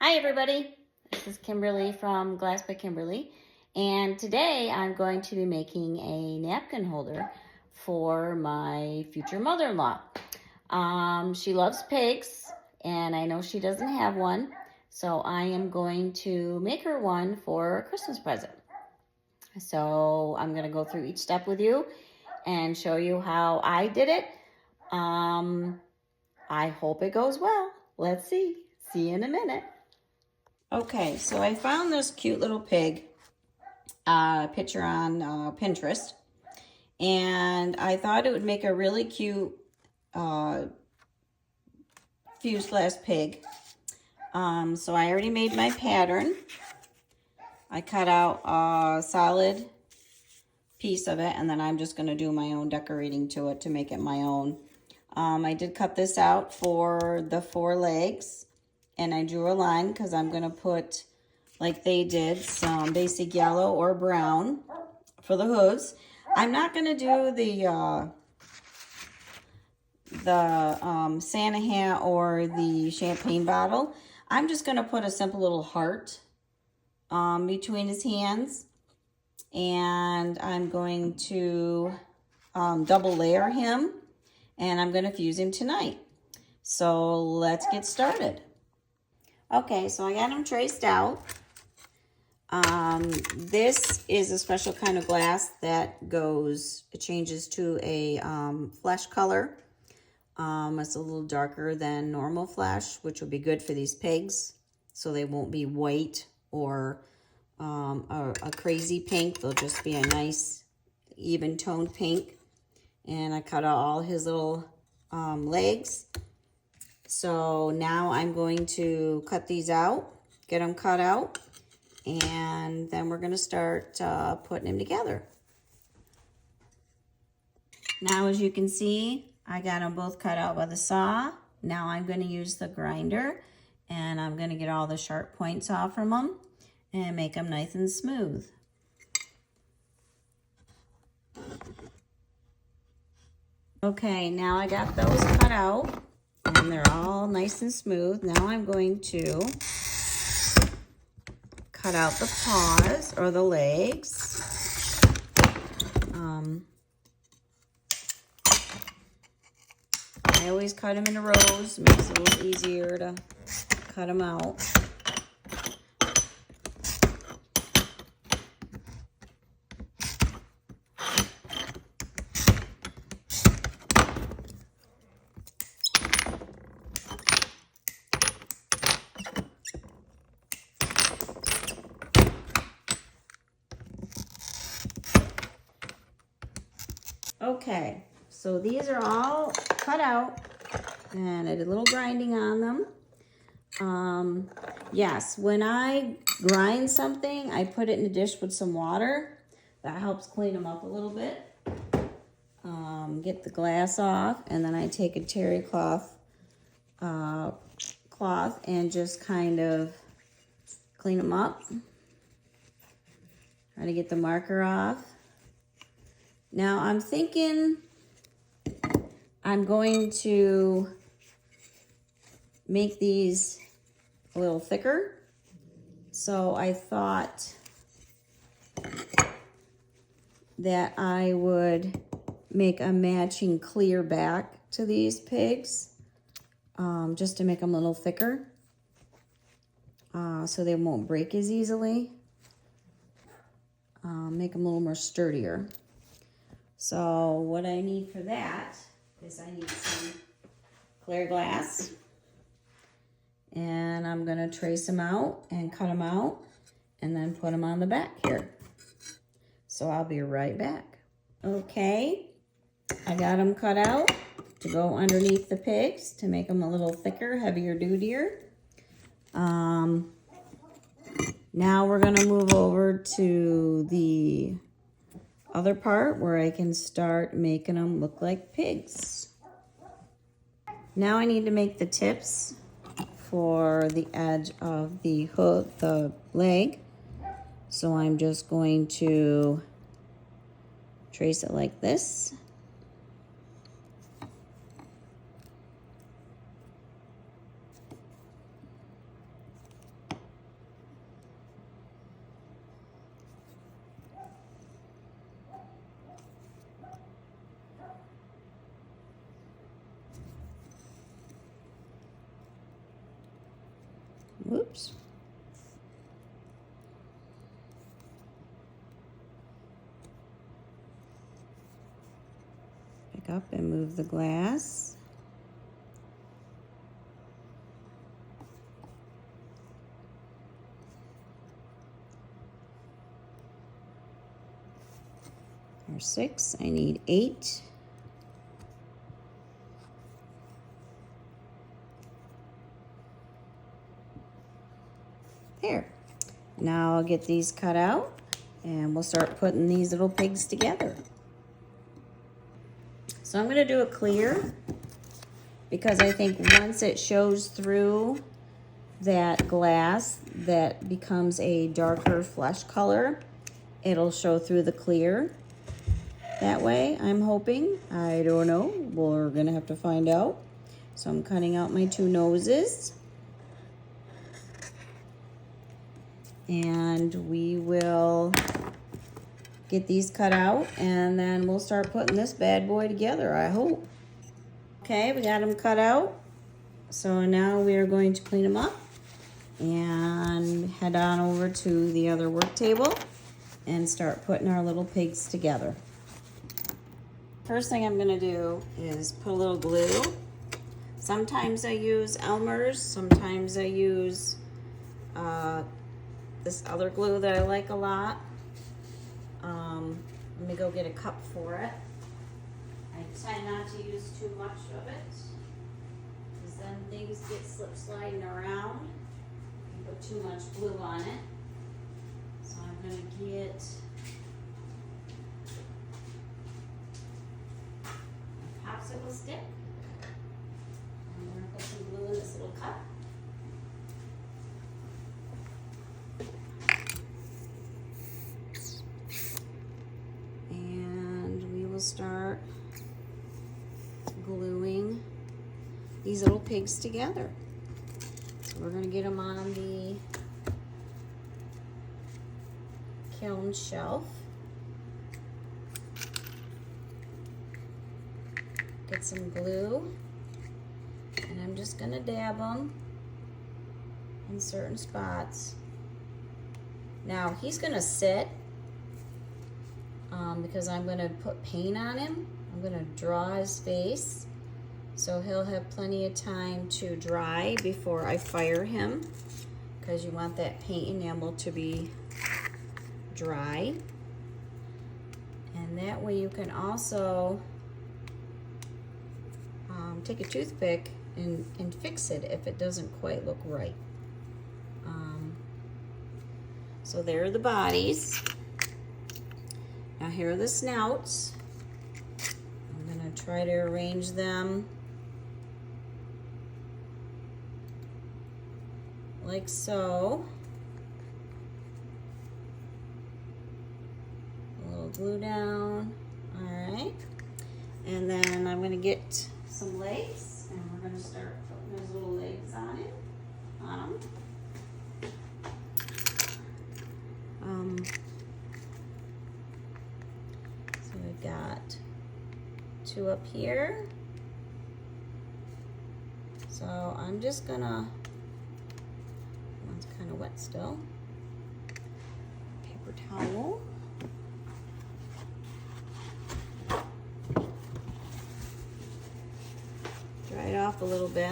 Hi everybody, this is Kimberly from Glass by Kimberly, and today I'm going to be making a napkin holder for my future mother-in-law. She loves pigs, and I know she doesn't have one, so I am going to make her one for a Christmas present. So I'm going to go through each step with you and show you how I did it. I hope it goes well. Let's see. See you in a minute. Okay, so I found this cute little pig picture on Pinterest, and I thought it would make a really cute fuselage pig. So I already made my pattern. I cut out a solid piece of it, and then I'm just going to do my own decorating to it to make it my own. I did cut this out for the 4 legs, and I drew a line because I'm going to put, like they did, some basic yellow or brown for the hooves. I'm not going to do the Santa hat or the champagne bottle. I'm just going to put a simple little heart between his hands, and I'm going to double layer him, and I'm going to fuse him tonight. So let's get started. Okay, so I got him traced out. This is a special kind of glass that it changes to a flesh color. It's a little darker than normal flesh, which will be good for these pigs, so they won't be white or a crazy pink. They'll just be a nice even toned pink. And I cut out all his little legs. So now I'm going to cut these out, get them cut out, and then we're going to start putting them together. Now, as you can see, I got them both cut out by the saw. Now I'm going to use the grinder, and I'm going to get all the sharp points off from them and make them nice and smooth. Okay, now I got those cut out, and they're all nice and smooth. Now I'm going to cut out the paws or the legs. I always cut them in rows. It makes it a little easier to cut them out. Okay, so these are all cut out, and I did a little grinding on them. Yes, when I grind something, I put it in a dish with some water. That helps clean them up a little bit. Get the glass off, and then I take a terry cloth and just kind of clean them up. Try to get the marker off. Now I'm thinking I'm going to make these a little thicker. So I thought that I would make a matching clear back to these pigs, just to make them a little thicker, so they won't break as easily. Make them a little more sturdier. So what I need for that is I need some clear glass, and I'm going to trace them out and cut them out and then put them on the back here. So I'll be right back. Okay, I got them cut out to go underneath the pigs to make them a little thicker, heavier dudier. Now we're going to move over to the other part where I can start making them look like pigs. Now I need to make the tips for the edge of the hook, the leg. So I'm just going to trace it like this. whoops. Pick up and move the glass. There's 6, I need 8. There. Now I'll get these cut out and we'll start putting these little pigs together. So I'm gonna do a clear because I think once it shows through that glass that becomes a darker flesh color, it'll show through the clear that way, I'm hoping. I don't know, we're gonna have to find out. So I'm cutting out my 2 noses. And we will get these cut out and then we'll start putting this bad boy together, I hope. Okay, we got them cut out. So now we are going to clean them up and head on over to the other work table and start putting our little pigs together. First thing I'm gonna do is put a little glue. Sometimes I use Elmer's, sometimes I use this other glue that I like a lot. Let me go get a cup for it. I try not to use too much of it, because then things get slip sliding around. You put too much glue on it. So I'm gonna get a popsicle stick. I'm gonna put some glue in this little cup. Start gluing these little pigs together. So we're going to get them on the kiln shelf. Get some glue, and I'm just going to dab them in certain spots. Now he's going to sit because I'm going to put paint on him. I'm going to draw his face so he'll have plenty of time to dry before I fire him, because you want that paint enamel to be dry. And that way you can also take a toothpick and fix it if it doesn't quite look right. So there are the bodies. Now here are the snouts. I'm going to try to arrange them like so. A little glue down. All right. And then I'm going to get some legs, and we're going to start putting those little legs on it, on them. So we've got 2 up here. So I'm just gonna, one's kind of wet still. Paper towel. Dry it off a little bit.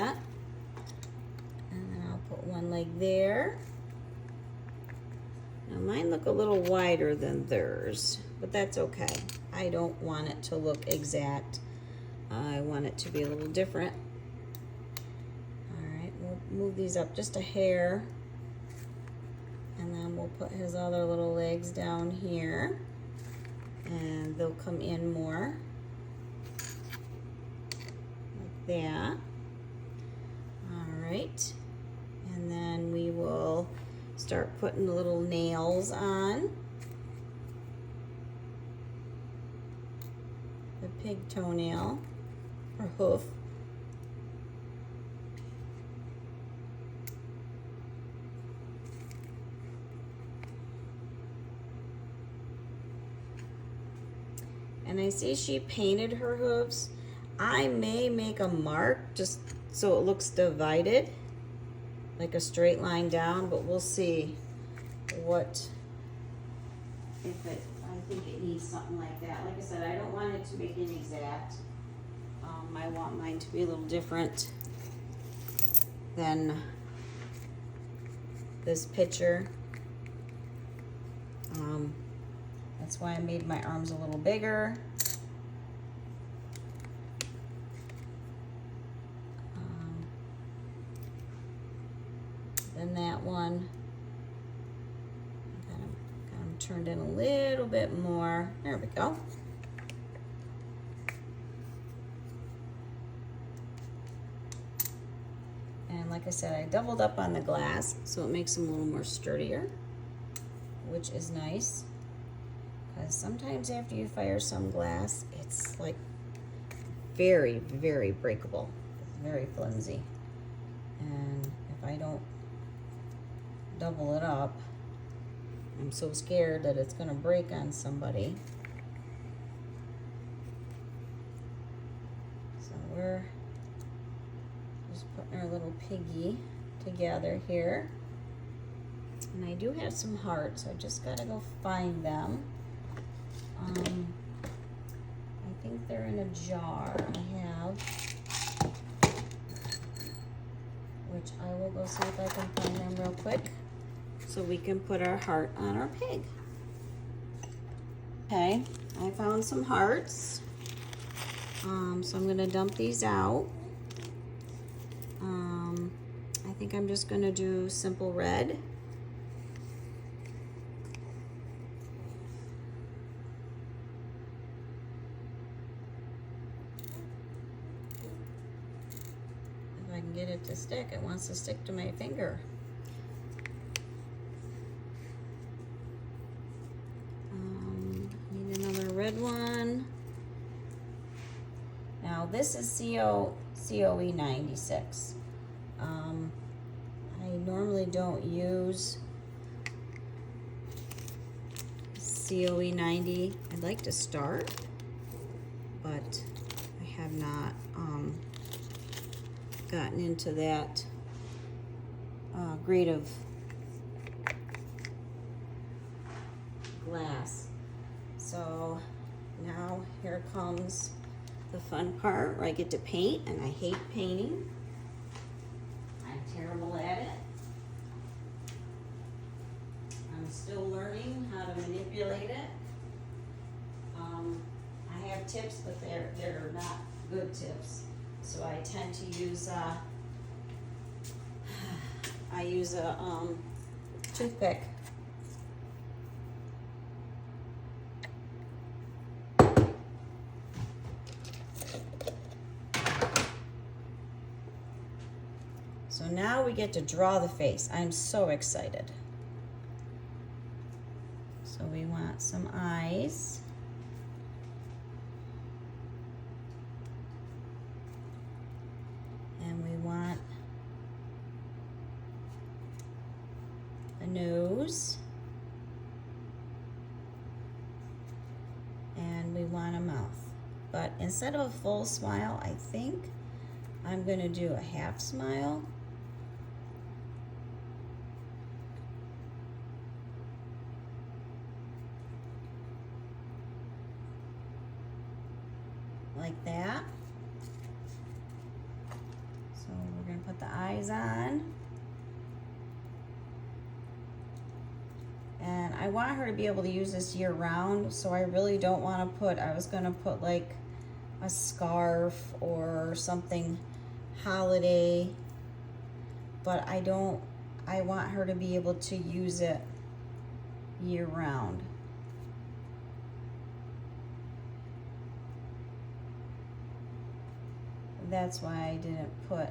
And then I'll put one leg there. Now mine look a little wider than theirs, but that's okay. I don't want it to look exact. I want it to be a little different. All right, we'll move these up just a hair. And then we'll put his other little legs down here. And they'll come in more. Like that. All right. And then we will start putting the little nails on. The pig toenail or hoof. And I see she painted her hooves. I may make a mark just so it looks divided. like a straight line down, but we'll see what, if it, I think it needs something like that. Like I said, I don't want it to make it exact. I want mine to be a little different than this picture. That's why I made my arms a little bigger. Than that one. Got them turned in a little bit more. There we go. And like I said, I doubled up on the glass, so it makes them a little more sturdier, which is nice. Because sometimes after you fire some glass, it's like very, very breakable. It's very flimsy. And if I don't double it up, I'm so scared that it's gonna break on somebody. So we're just putting our little piggy together here. And I do have some hearts, so I just gotta go find them. I think they're in a jar I have, which I will go see if I can find them real quick so we can put our heart on our pig. Okay, I found some hearts. So I'm gonna dump these out. I think I'm just gonna do simple red. If I can get it to stick, it wants to stick to my finger. Need another red one. Now this is COE 96. I normally don't use COE 90. I'd like to start, but I have not gotten into that grade of glass. So now here comes the fun part where I get to paint, and I hate painting. I'm terrible at it. I'm still learning how to manipulate it. I have tips, but they're not good tips. So I tend to use I use a toothpick. So now we get to draw the face. I'm so excited. So we want some eyes. And we want a nose. And we want a mouth. But instead of a full smile, I think I'm gonna do a half smile. Like that. So we're gonna put the eyes on. And I want her to be able to use this year round, so I really don't want to put, I was gonna put like a scarf or something holiday, but I want her to be able to use it year round. That's why I didn't put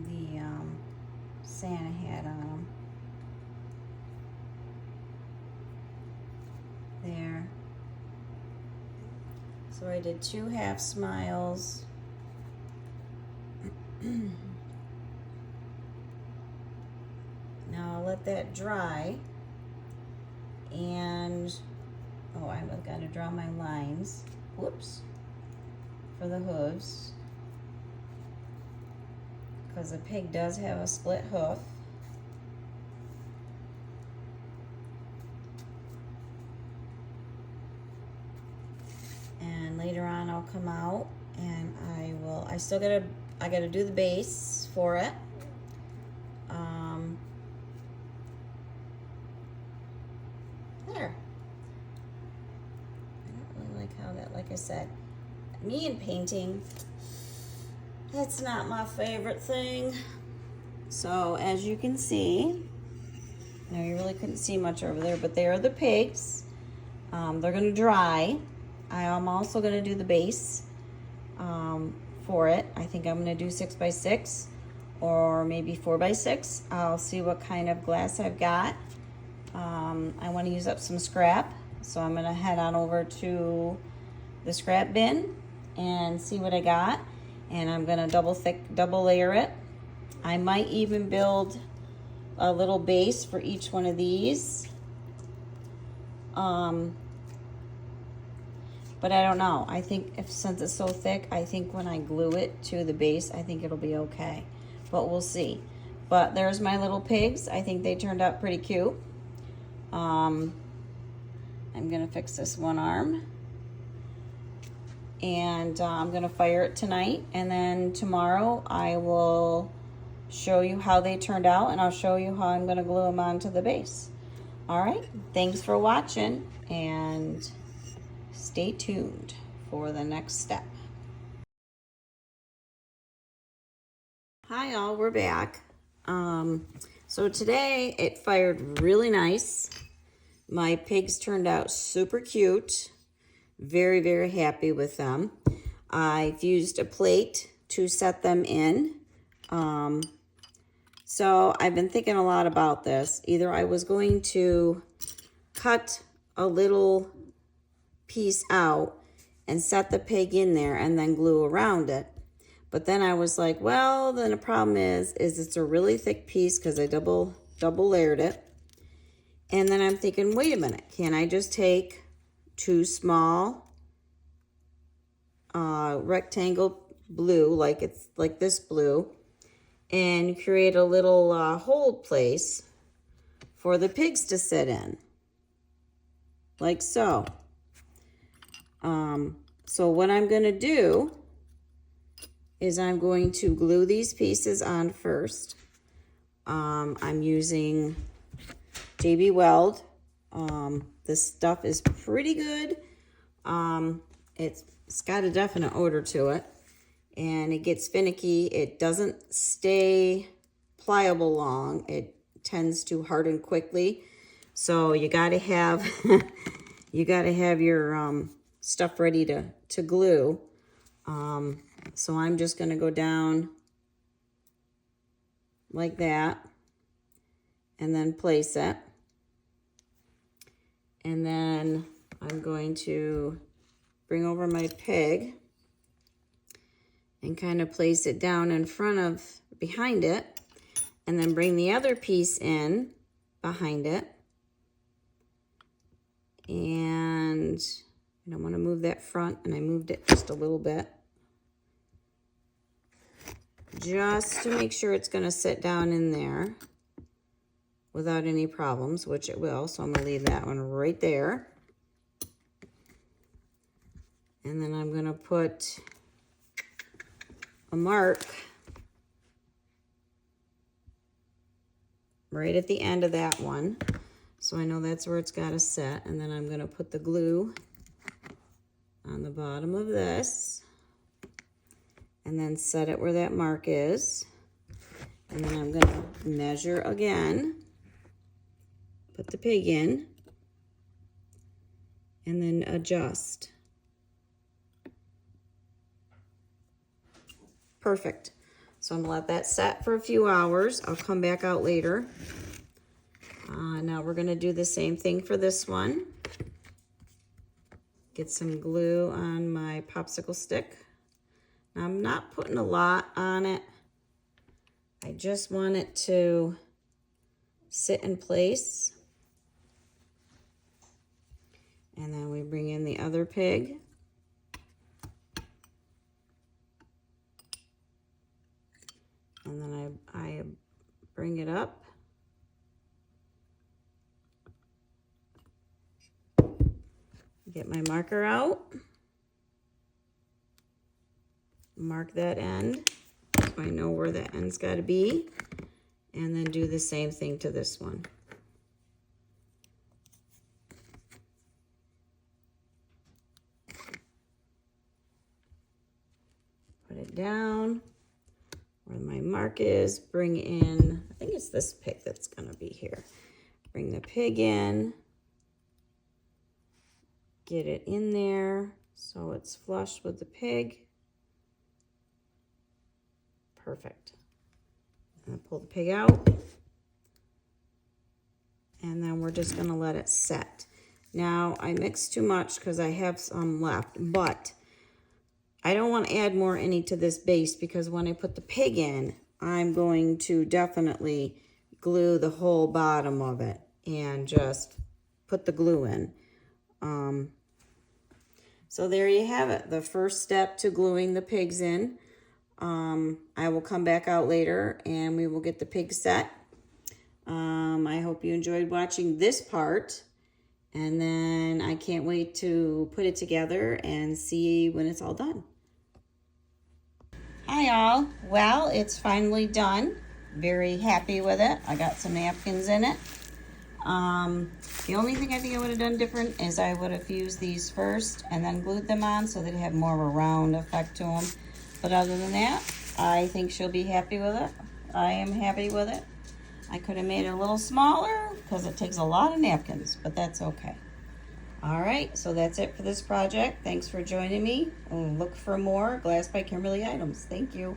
the Santa hat on them. There. So I did 2 half smiles. Now I'll let that dry, and I've got to draw my lines. Whoops. For the hooves. because the pig does have a split hoof. And later on I'll come out and I gotta do the base for it. There. I don't really like how that, like I said, me and painting, that's not my favorite thing. So as you can see, now you really couldn't see much over there, but there are the pigs. They're gonna dry. I am also gonna do the base for it. I think I'm gonna do 6x6 or maybe 4x6. I'll see what kind of glass I've got. I wanna use up some scrap, so I'm gonna head on over to the scrap bin and see what I got. And I'm gonna double layer it. I might even build a little base for each one of these. But I don't know. I think since it's so thick, I think when I glue it to the base, I think it'll be okay. But we'll see. But there's my little pigs. I think they turned out pretty cute. I'm gonna fix this one arm. And I'm gonna fire it tonight. And then tomorrow I will show you how they turned out, and I'll show you how I'm gonna glue them onto the base. All right, thanks for watching, and stay tuned for the next step. Hi all, we're back. So today it fired really nice. My pigs turned out super cute. Very, very happy with them. I've used a plate to set them in. So I've been thinking a lot about this. Either I was going to cut a little piece out and set the pig in there and then glue around it. But then I was like, well, then the problem is it's a really thick piece because I double layered it. And then I'm thinking, wait a minute, can I just take two small rectangle blue, like it's like this blue, and create a little hold place for the pigs to sit in, like so. So what I'm going to do is I'm going to glue these pieces on first. I'm using JB Weld. This stuff is pretty good. It's got a definite odor to it, and it gets finicky. It doesn't stay pliable long. It tends to harden quickly. So you got to have your stuff ready to glue. So I'm just going to go down like that and then place it. And then I'm going to bring over my pig and kind of place it down in front of, behind it, and then bring the other piece in behind it. And I don't want to move that front, and I moved it just a little bit, just to make sure it's going to sit down in there without any problems, which it will. So I'm going to leave that one right there. And then I'm going to put a mark right at the end of that one, so I know that's where it's got to sit. And then I'm going to put the glue on the bottom of this and then set it where that mark is. And then I'm going to measure again, put the pig in, and then adjust. Perfect. So I'm gonna let that set for a few hours. I'll come back out later. Now we're gonna do the same thing for this one. Get some glue on my popsicle stick. Now I'm not putting a lot on it. I just want it to sit in place. And then we bring in the other pig. And then I bring it up. Get my marker out. Mark that end so I know where the end's got to be. And then do the same thing to this one. Put it down where my mark is. Bring in, I think it's this pig that's going to be here. Bring the pig in. Get it in there so it's flush with the pig. Perfect. I'm going to pull the pig out. And then we're just going to let it set. Now, I mixed too much because I have some left, but I don't want to add more any to this base because when I put the pig in, I'm going to definitely glue the whole bottom of it and just put the glue in. So there you have it, the first step to gluing the pigs in. I will come back out later and we will get the pig set. I hope you enjoyed watching this part, and then I can't wait to put it together and see when it's all done. Hi all, well, it's finally done. Very happy with it. I got some napkins in it. The only thing I think I would have done different is I would have used these first and then glued them on so they'd have more of a round effect to them. But other than that, I think she'll be happy with it. I am happy with it. I could have made it a little smaller because it takes a lot of napkins, but that's okay. All right, so that's it for this project. Thanks for joining me. Look for more Glass by Kimberly items. Thank you.